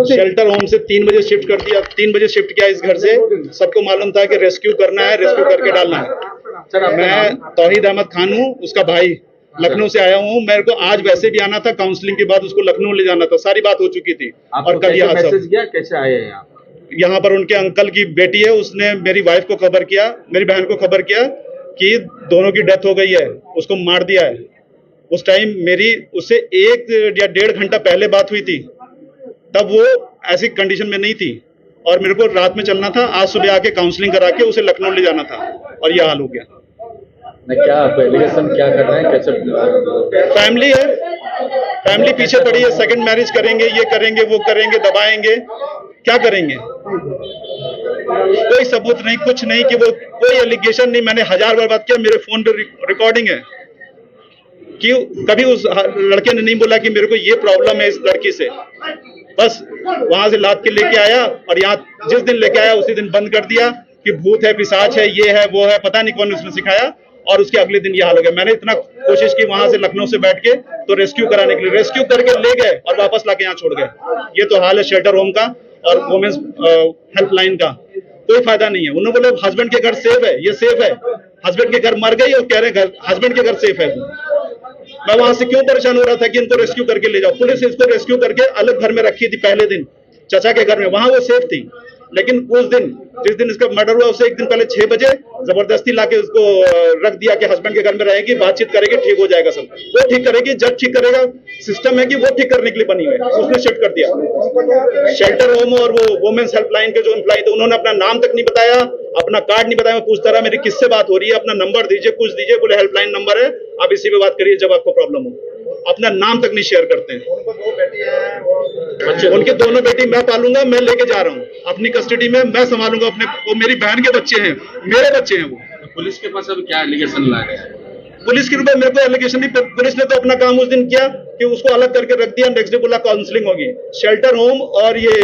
Shelter home से 3 बजे shift कर दिया, 3 बजे शिफ्ट किया इस घर से। सबको मालूम था कि रेस्क्यू करना है, रेस्क्यू करके डालना है। मैं तौहीद अहमद खान हूँ, उसका भाई, लखनऊ से आया हूँ। मेरे को आज वैसे भी आना था, काउंसलिंग के बाद उसको लखनऊ ले जाना था, सारी बात हो चुकी थी। और कल यहाँ मैसेज किया, कैसे आए यहाँ? यहाँ पर उनके अंकल की बेटी है, उसने मेरी वाइफ को खबर किया, मेरी बहन को खबर किया कि दोनों की डेथ हो गई है, उसको मार दिया है। उस टाइम मेरी उससे 1 या 1.5 घंटा पहले बात हुई थी, तब वो ऐसी कंडीशन में नहीं थी और मेरे को रात में चलना था। आज सुबह आके काउंसलिंग करा के उसे लखनऊ ले जाना था और ये हाल हो गया। क्या एलिगेशन क्या कर रहे हैं, कैसे? फैमिली है, फैमिली पीछे पड़ी है, सेकंड मैरिज करेंगे, ये करेंगे, वो करेंगे, दबाएंगे, क्या करेंगे? कोई सबूत नहीं, कुछ नहीं कि वो कोई एलिगेशन नहीं। मैंने 1000 बार बात किया, मेरे फोन पे रिकॉर्डिंग है कि कभी उस लड़के ने नहीं बोला कि मेरे को ये प्रॉब्लम है इस लड़की से। बस वहां से लाद के लेके आया और यहाँ जिस दिन लेके आया उसी दिन बंद कर दिया कि भूत है, पिशाच है, ये है, वो है, पता नहीं कौन उसने सिखाया। और उसके अगले दिन ये हाल हो गया। मैंने इतना कोशिश की वहां से लखनऊ से बैठ के तो रेस्क्यू कराने के लिए, रेस्क्यू करके ले गए और वापस लाके यहाँ छोड़ गए। ये तो हाल है शेल्टर होम का और वुमेन्स हेल्पलाइन का। कोई फायदा नहीं है। उन्होंने बोले हस्बैंड के घर सेफ है, ये सेफ है। हस्बैंड के घर मर गई और कह रहे हैं हस्बैंड के घर सेफ है। मैं वहां से क्यों परेशान हो रहा था कि इनको रेस्क्यू करके ले जाओ। पुलिस इसको रेस्क्यू करके अलग घर में रखी थी पहले दिन, चाचा के घर में, वहां वो सेफ थी। लेकिन उस दिन जिस दिन इसका मर्डर हुआ उससे 1 दिन पहले 6 बजे जबरदस्ती लाके उसको रख दिया कि हस्बैंड के घर में रहेगी, बातचीत करेगी, ठीक हो जाएगा सब। वो ठीक करेगी, जज ठीक करेगा, सिस्टम है कि वो ठीक करने के लिए बनी हुई है। उसने शिफ्ट कर दिया। शेल्टर होम और वो वुमेन्स हेल्पलाइन के जो एम्प्लॉय थे उन्होंने अपना नाम तक नहीं बताया, अपना कार्ड नहीं बताया। मैं पूछता रहा मेरी किससे बात हो रही है, अपना नंबर दीजिए, कुछ दीजिए। बोले हेल्पलाइन नंबर है, आप इसी पे बात करिए जब आपको प्रॉब्लम हो। अपना नाम तक नहीं शेयर करते हैं। उनकी दोनों बेटी मैं पालूंगा, मैं लेके जा रहा हूँ अपनी कस्टडी में, मैं संभालूंगा अपने। वो मेरी बहन के बच्चे हैं, मेरे बच्चे हैं। वो पुलिस के पास अब क्या एलिगेशन ला रहे हैं? पुलिस के रूप में मेरे को एलिगेशन नहीं। पुलिस ने तो अपना काम उस दिन किया कि उसको अलग करके रख दिया। नेक्स्ट डे बोला काउंसलिंग होगी। शेल्टर होम और ये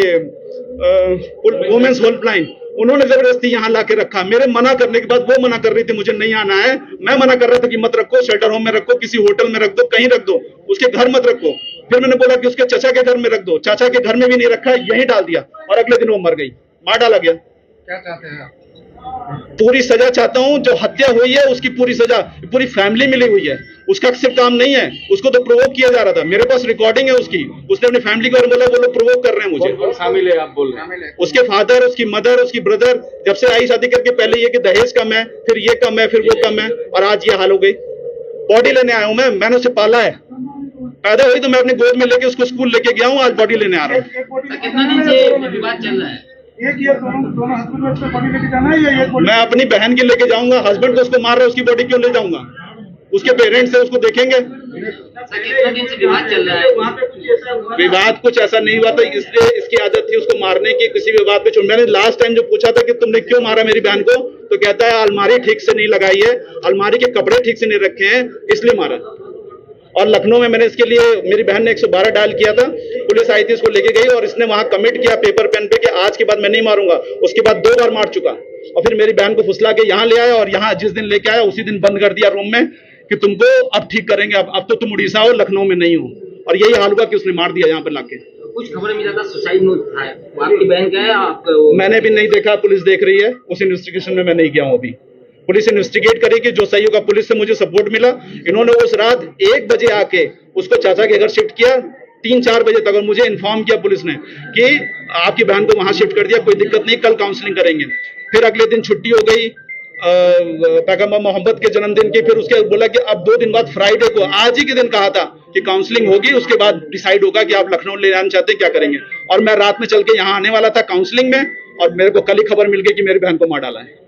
वुमेन्स हेल्पलाइन उन्होंने जबरदस्ती यहाँ लाके रखा। मेरे मना करने के बाद वो मना कर रही थी मुझे नहीं आना है। मैं मना कर रहा था कि मत रखो, शेल्टर होम में रखो, किसी होटल में रख दो, कहीं रख दो, उसके घर मत रखो। फिर मैंने बोला कि उसके चाचा के घर में रख दो, चाचा के घर में भी नहीं रखा, यहीं डाल दिया और अगले दिन वो मर गई, मार डाला गया। क्या चाहते हैं आप? पूरी सजा चाहता हूं। जो हत्या हुई है उसकी पूरी सजा, पूरी फैमिली मिली हुई है। उसका सिर्फ काम नहीं है, उसको तो प्रोवोक किया जा रहा था। मेरे पास रिकॉर्डिंग है उसकी। उसने अपनी फैमिली को बोला वो लोग प्रोवोक कर रहे हैं मुझे। कौन शामिल है आप बोल रहे हैं? उसके फादर, उसकी मदर, उसकी ब्रदर। जब से आई शादी करके पहले ये कि दहेज कम है, फिर ये कम है, फिर वो कम है, और आज ये हाल हो गई। बॉडी लेने आया हूं मैंने उसे पाला है। पैदा हुई तो मैं अपनी गोद में लेके उसको स्कूल लेके गया हूं, आज बॉडी लेने आ रहा हूं। कितना दिन से विवाद चल रहा है? एक ये दोनों हस्बैंड को बॉडी लेके जाना है या ये? मैं अपनी बहन के लेके जाऊंगा। हस्बैंड को उसको मार रहा है, उसकी बॉडी क्यों ले जाऊंगा? उसके पेरेंट्स है, उसको देखेंगे। कितना दिन से विवाद चल रहा है? विवाद कुछ ऐसा नहीं हुआ था, इसलिए इसकी आदत थी उसको मारने की। किसी विवाद पे छोड़। मैंने लास्ट टाइम जो पूछा था कि तुमने क्यों मारा मेरी बहन को, तो कहता है अलमारी ठीक से नहीं लगाई है, अलमारी के कपड़े ठीक से नहीं रखे हैं, इसलिए मारा। और लखनऊ में मैंने इसके लिए, मेरी बहन ने 112 डायल किया था, पुलिस आई थी, उसको लेके गई और इसने वहां कमिट किया पेपर पेन पे कि आज के बाद मैं नहीं मारूंगा। उसके बाद 2 बार मार चुका और फिर मेरी बहन को फुसला के यहाँ ले आया और यहाँ जिस दिन लेके आया उसी दिन बंद कर दिया रूम में कि तुमको अब ठीक करेंगे, अब तो तुम उड़ीसा हो, लखनऊ में नहीं हो। और यही हाल हुआ कि उसने मार दिया यहाँ पर लाके। कुछ खबर मिला था सुसाइड नोट था, आपकी बहन का है? मैंने भी नहीं देखा, पुलिस देख रही है। उस इन्वेस्टिगेशन में मैं नहीं गया हूँ अभी। पुलिस इन्वेस्टिगेट करेगी, जो सही होगा। पुलिस से मुझे सपोर्ट मिला। इन्होंने उस रात 1 बजे आके उसको चाचा के घर शिफ्ट किया, 3-4 बजे तक, और मुझे इन्फॉर्म किया पुलिस ने कि आपकी बहन को वहां शिफ्ट कर दिया, कोई दिक्कत नहीं, कल काउंसलिंग करेंगे। फिर अगले दिन छुट्टी हो गई पैगंबर मोहम्मद के जन्मदिन की। फिर उसके बोला कि अब 2 दिन बाद फ्राइडे को, आज ही के दिन कहा था कि काउंसलिंग होगी, उसके बाद डिसाइड होगा कि आप लखनऊ ले जाना चाहते हैं, क्या करेंगे। और मैं रात में चल के यहाँ आने वाला था काउंसलिंग में और मेरे को कल ही खबर मिल गई कि मेरी बहन को मार डाला है।